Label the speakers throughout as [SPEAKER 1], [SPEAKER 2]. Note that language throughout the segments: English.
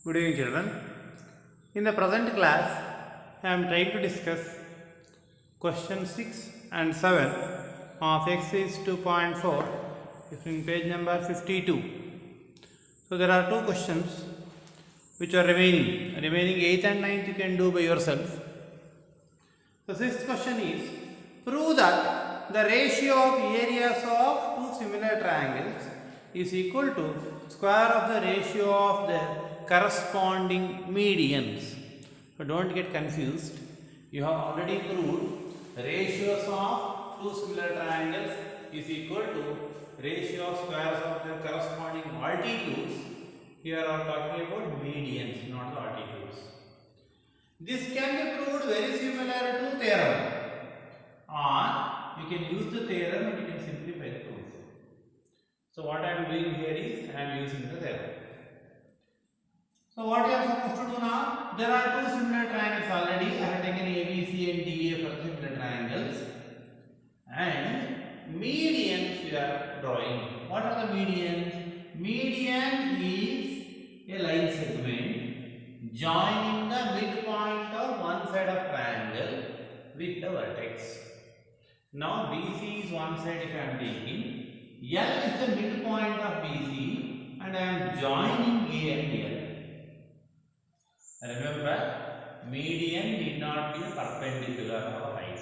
[SPEAKER 1] Good evening, children. In the present class, I am trying to discuss question 6 and 7 of exercise 2.4 in page number 52. So, there are two questions which are remaining. Remaining 8th and 9th you can do by yourself. The sixth question is, prove that the ratio of areas of two similar triangles is equal to square of the ratio of the corresponding medians. So don't get confused. You have already proved the ratios of two similar triangles is equal to ratio of squares of their corresponding altitudes. Here are talking about medians, not the altitudes. This can be proved very similar to theorem, or you can use the theorem and you can simplify the proof. So what I am doing here is I am using the theorem. So what you are supposed to do now? There are two similar triangles already. I have taken ABC and DA for similar triangles, and medians we are drawing. What are the medians? Median is a line segment joining the midpoint of one side of triangle with the vertex. Now BC is one side if I am taking. L is the midpoint of BC and I am joining A and L. Remember, median need not be perpendicular or right.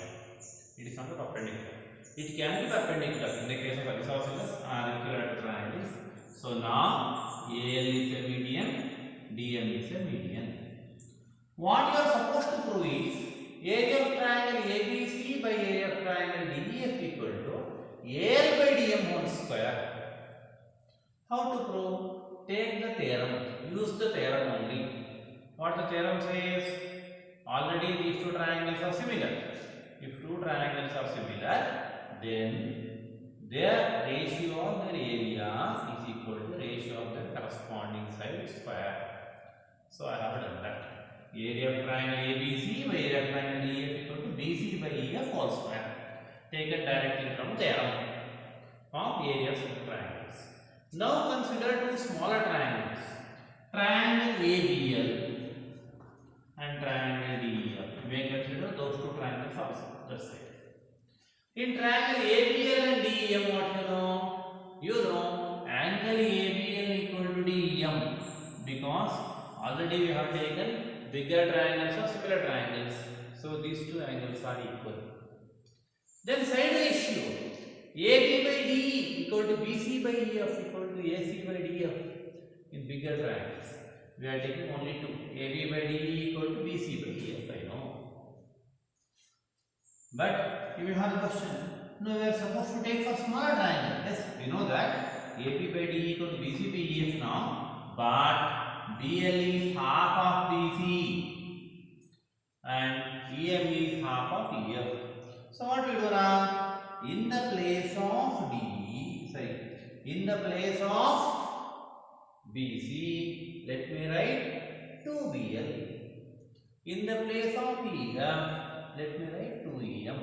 [SPEAKER 1] It is not a perpendicular. It can be perpendicular in the case of isosceles or equilateral triangles. So now AL is a median, DM is a median. What you are supposed to prove is area of triangle ABC by area of triangle DEF equal to AL by DM whole square. How to prove? Take the theorem. Use the theorem only. What the theorem says? Already these two triangles are similar. If two triangles are similar, then their ratio of their areas is equal to ratio of the corresponding side square. So I have done that. Area of triangle ABC by area of triangle DF equal to BC by EF whole square. Taken directly from theorem of areas of triangles. Now consider two smaller triangles. Triangle ABL and triangle DEF. You may consider those two triangles also. That's it. In triangle ABL and DEM, what you know? You know angle ABL equal to DEM because already we have taken bigger triangles or similar triangles. So these two angles are equal. Then side ratio AB by DE equal to BC by EF equal to AC by DF in bigger triangles. We are taking only two. AB by DE equal to BC by EF, I know. But if you have a question, no, we are supposed to take for smaller triangle. Yes, we know that AB by DE equal to BC by EF now, but BL is half of BC and EM is half of EF. So what we do now? In the place of in the place of BC, let me write 2BL. In the place of EF, let me write 2EM.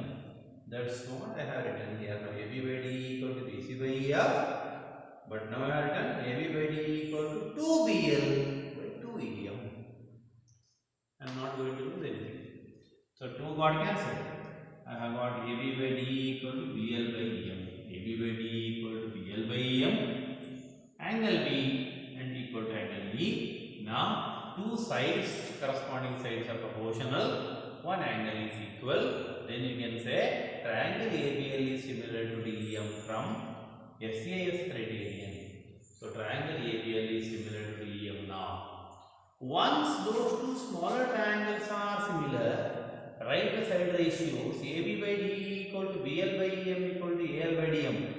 [SPEAKER 1] That's what I have written here. Now AB by DE equal to BC by EF. But now I have written AB by DE equal to 2BL by 2EM. I am not going to do anything. So 2 got cancelled. I have got AB by DE equal to BL by EM. AB by DE equal to BL by EM. Angle B and equal to angle E. Now two sides, corresponding sides are proportional. One angle is equal. Then you can say triangle ABL is similar to DEM from SAS criterion. So triangle ABL is similar to DEM now. Once those two smaller triangles are similar, write the side ratios AB by DE equal to BL by EM equal to AL by DM.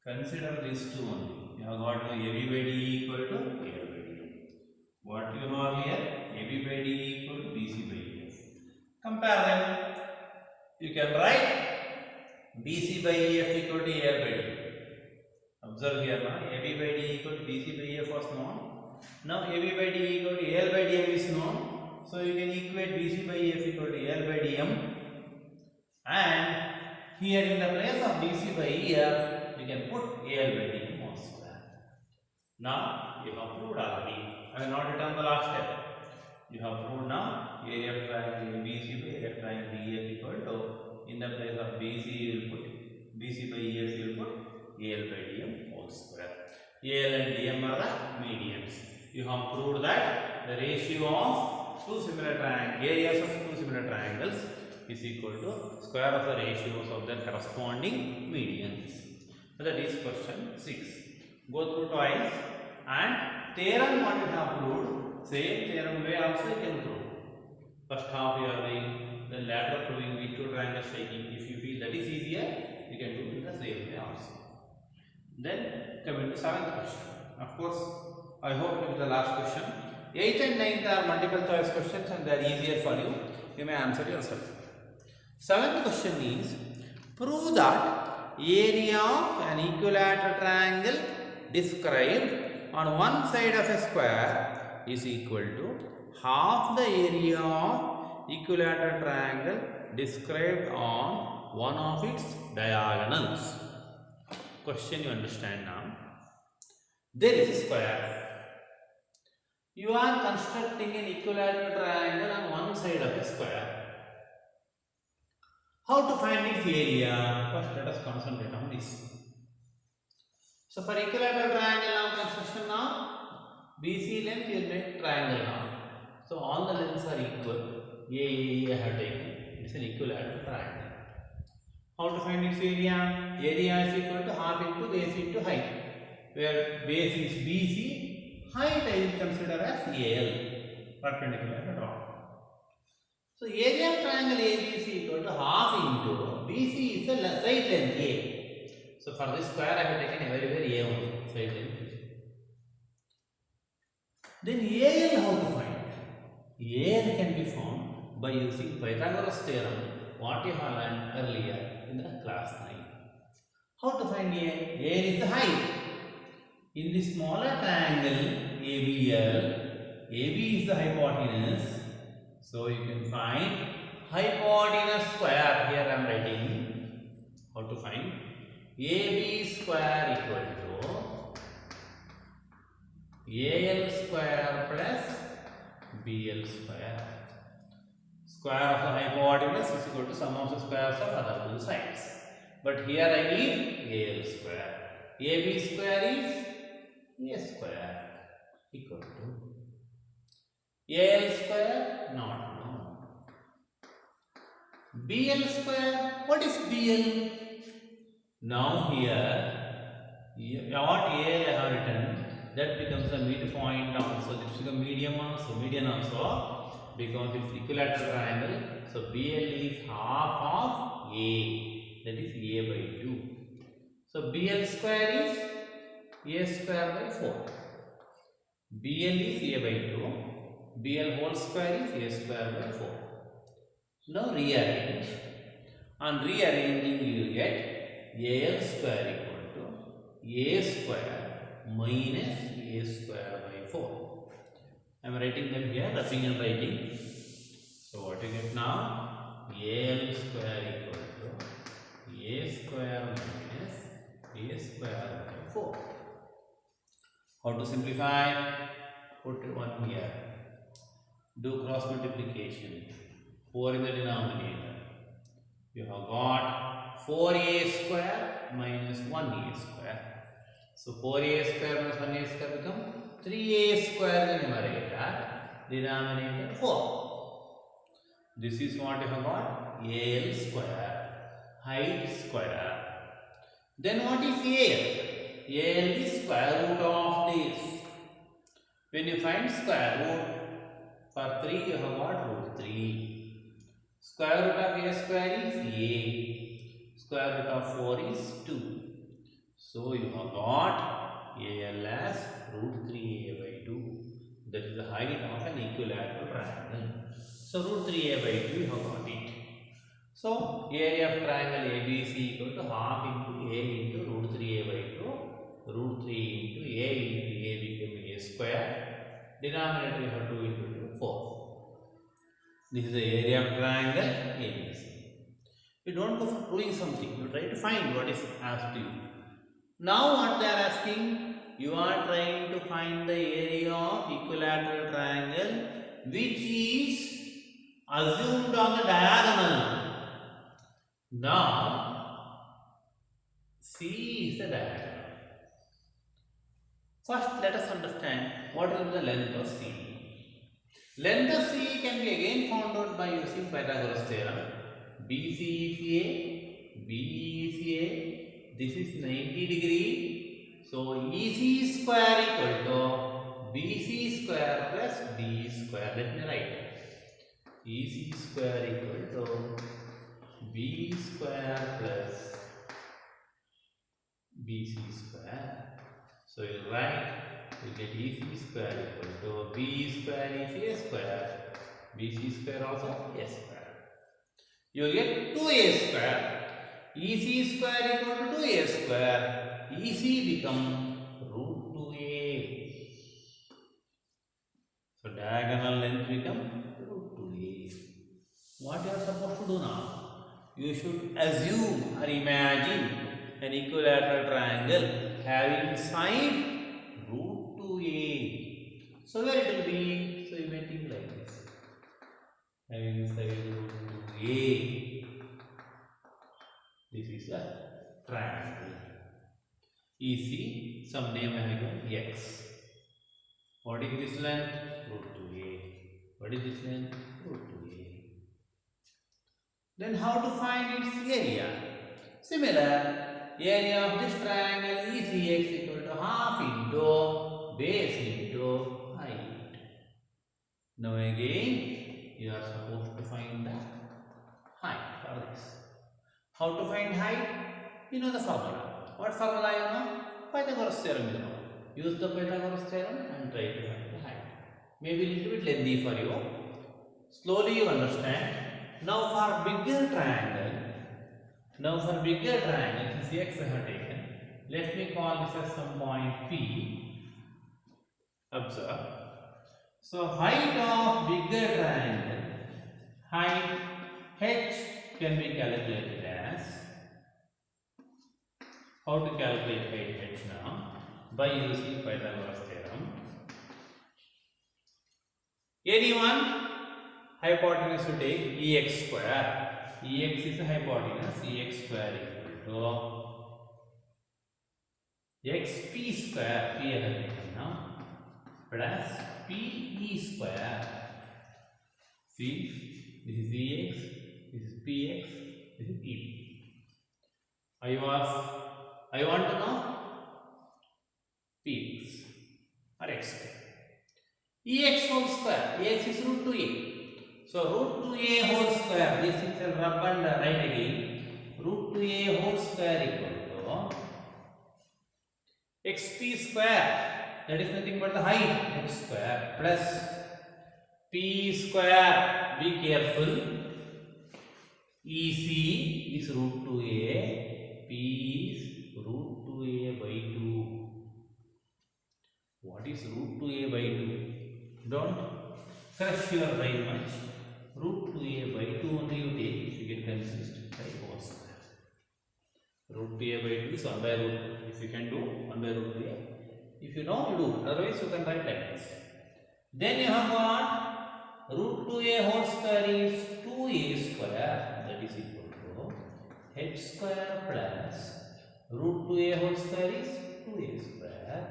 [SPEAKER 1] Consider these two only. You have got AB by DE equal to AL by DM. What you know earlier? AB by DE equal to BC by EF. Compare them. You can write BC by EF equal to AL by DM. Observe here now. AB by DE equal to BC by EF was known. Now AB by DE equal to AL by DM is known. So you can equate BC by EF equal to AL by DM. And here in the place of BC by EF, we can put AL by DM whole square. Now you have proved already. I have not written the last step. You have proved now area of triangle ABC by area of triangle DF equal to, in the place of BC you will put BC by EF you will put AL by DM whole square. AL and DM are the medians. You have proved that the ratio of two similar areas of two similar triangles is equal to square of the ratios of their corresponding medians. So that is question 6. Go through twice, and theorem what you have proved, same theorem way also you can prove. First half you are doing, then later proving with two triangles taking. If you feel that is easier, you can do it the same way also. Then coming to 7th question. Of course, I hope it is the last question. 8th and 9th are multiple choice questions and they are easier for you. You may answer yourself. 7th question is, prove that area of an equilateral triangle described on one side of a square is equal to half the area of equilateral triangle described on one of its diagonals. Question you understand now. There is a square. You are constructing an equilateral triangle on one side of a square. How to find its area? First let us concentrate on this. So for equilateral triangle now construction now, BC length you will make triangle now. So all the lengths are equal. A I have taken. It is an equilateral triangle. How to find its area? Area is equal to half into base into height. Where base is BC, height I will consider as AL, perpendicular to draw. So area of triangle ABC equal to half into BC is the side length A. So for this square I have taken everywhere A only, side length. Then AL how to find? AL can be found by using Pythagoras theorem, what you have learned earlier in the class 9. How to find AL? AL is the height. In the smaller triangle ABL, AB is the hypotenuse. So you can find hypotenuse square. Here I am writing how to find AB square equal to AL square plus BL square. Square of the hypotenuse is equal to sum of the squares of other two sides. But here I need AL square. AB square is A square equal to AL square not known. BL square, what is BL? Now here what AL I have written, that becomes the midpoint also, this becomes median also, because it's equilateral triangle. So BL is half of A, that is A by 2. So BL square is A square by 4. BL is A by 2. BL whole square is A square by 4. Now rearrange. On rearranging you will get AL square equal to A square minus A square by 4. I am writing them here, roughing and writing. So what you get now? AL square equal to A square minus A square by 4. How to simplify? Put 1 here. Do cross multiplication. 4 in the denominator. You have got 4A square minus 1A square. So 4A square minus 1A square become 3A square in the numerator. Denominator 4. This is what you have got. AL square. Height square. Then what is AL? AL is square root of this. When you find square root, for 3 you have got root 3. Square root of A square is A. Square root of 4 is 2. So you have got AL as root 3A by 2. That is the height of an equilateral triangle. So root 3A by 2 you have got it. So area of triangle ABC equal to half into A into root 3A by 2. Root 3 into A became A square. Denominator you have 2 into 2, 4. This is the area of triangle ABC. You don't go for proving something. You try to find what is asked you. Now what they are asking, You are trying to find the area of equilateral triangle which is assumed on the diagonal. Now, C is the diagonal. First, let us understand what is the length of C. Length of C can be again found out by using Pythagoras theorem. BC is A, BE is A, this is 90 degree. So, EC square equal to BC square plus DE square. Let me write. EC square equal to B square plus BC square. So you write, you get EC square equal to B square is A square, BC square also A square. You will get 2A square. EC square equal to 2A square. EC become root 2A. So diagonal length become root 2A. What you are supposed to do now? You should assume or imagine an equilateral triangle having side root 2A. So where it will be? So you may think like this. Having side root 2A. This is a triangle. EC, some name I have given X. What is this length? Root 2A. What is this length? Root 2A. Then how to find its area? Similar. Area of this triangle is X equal to half into base into height. Now again, you are supposed to find the height for this. How to find height? You know the formula. What formula you know? Pythagoras theorem you know. Use the Pythagoras theorem and try to find the height. Maybe a little bit lengthy for you. Slowly you understand. Now for bigger triangle, since X I have taken, let me call this as some point P. Observe. So height of bigger triangle, height H can be calculated as, how to calculate height H now? By using Pythagoras theorem. Anyone hypotenuse you take Ex square. Ex is a hypotenuse. Ex square equal to xp square. P I have written now plus pe square. See, this is Ex, this is Px, this is Ep. I want to know Px or x square. Ex whole square. Ex is root 2a. So root 2a whole square. This is a rub and write again. Root 2a whole square equal to xp square. That is nothing but the height x square plus p square. Be careful. Ec is root 2a. P is root 2a by 2. What is root 2a by 2? Don't crush your brain much. Root 2a by 2 only you take if you get confused by whole square. Root 2a by 2 is 1 by root 2. If you can do 1 by root 2a. If you know, you do. Otherwise you can write like this. Then you have got root 2a whole square is 2a square. That is equal to h square plus root 2a whole square is 2a square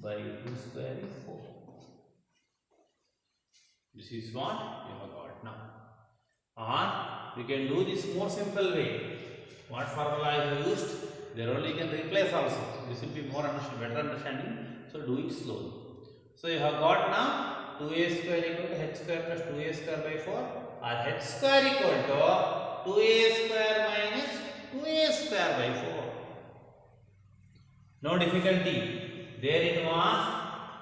[SPEAKER 1] by 2 square is 4. This is what you have got now. Or we can do this more simple way. What formula I have used, there only you can replace also. This will be more better understanding. So do it slowly. So you have got now 2a square equal to h square plus 2a square by 4, or h square equal to 2a square minus 2a square by 4. No difficulty. There it was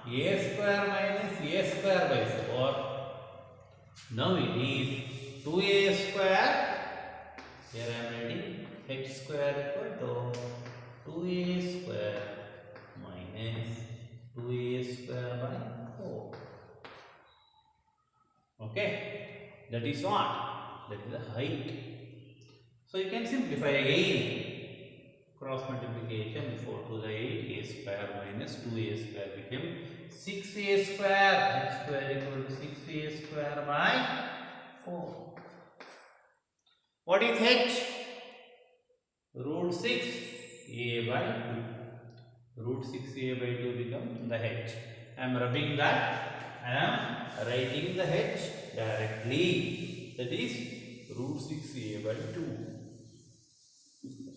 [SPEAKER 1] a square minus a square by 4. Now it is 2a square. Here I am writing h square equal to 2a square minus 2a square by 4. Okay, that is what? That is the height. So you can simplify again. Cross multiplication, 4 to the 8, a square minus 2a square became 6a square. H square equal to 6a square by 4. What is H? Root 6a by 2. Root 6a by 2 become the H. I am rubbing that. I am writing the H directly. That is root 6a by 2.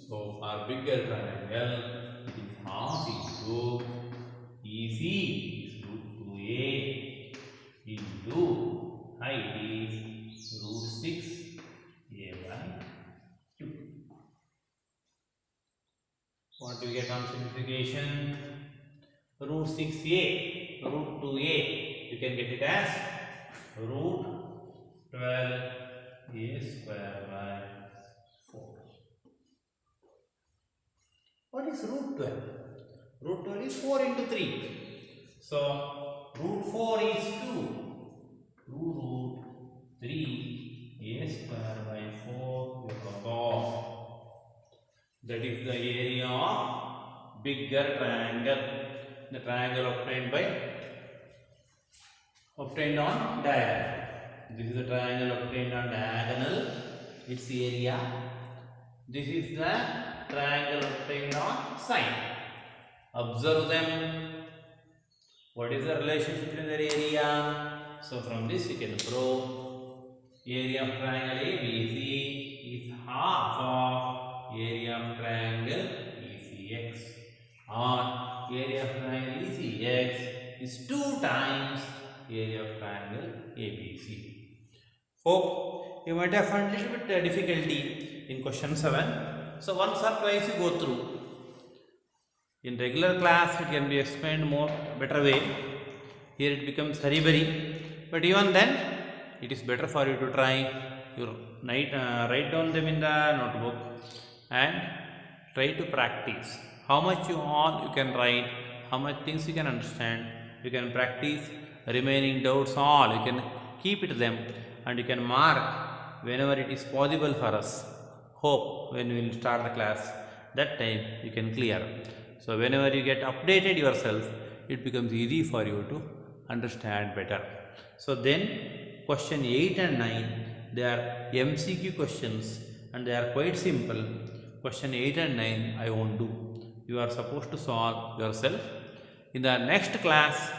[SPEAKER 1] So for bigger triangle, it is half into EC is root 2a into height is root 6a by 2. What do you get on simplification? Root 6a, root 2a, you can get it as root 12a square by 4. What is root 12? Root 12 is 4 into 3. So, root 4 is 2. Root 3a square by 4 will come off. That is the area of bigger triangle. The triangle obtained on diagonal. This is the triangle obtained on diagonal. Its area. This is the triangle obtained on side. Observe them. What is the relationship between their area? So from this you can prove area of triangle ABC is half of area of triangle ECX, or area of triangle ECX is 2 times area of triangle ABC. Hope you might have found a little bit difficulty in question 7. So once or twice you go through. In regular class it can be explained more better way. Here it becomes hurry-burry, but even then it is better for you to try. You write down them in the notebook and try to practice. How much you can write, how much things you can understand, you can practice. Remaining doubts all you can keep it them, and you can mark whenever it is possible for us. Hope when we will start the class, that time you can clear. So whenever you get updated yourself, it becomes easy for you to understand better. So then question 8 and 9, they are MCQ questions and they are quite simple. Question 8 and 9 I won't do. You are supposed to solve yourself. In the next class,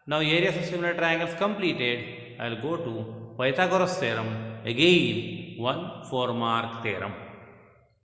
[SPEAKER 1] now areas of similar triangles completed, I will go to Pythagoras theorem, again 1 4-mark theorem.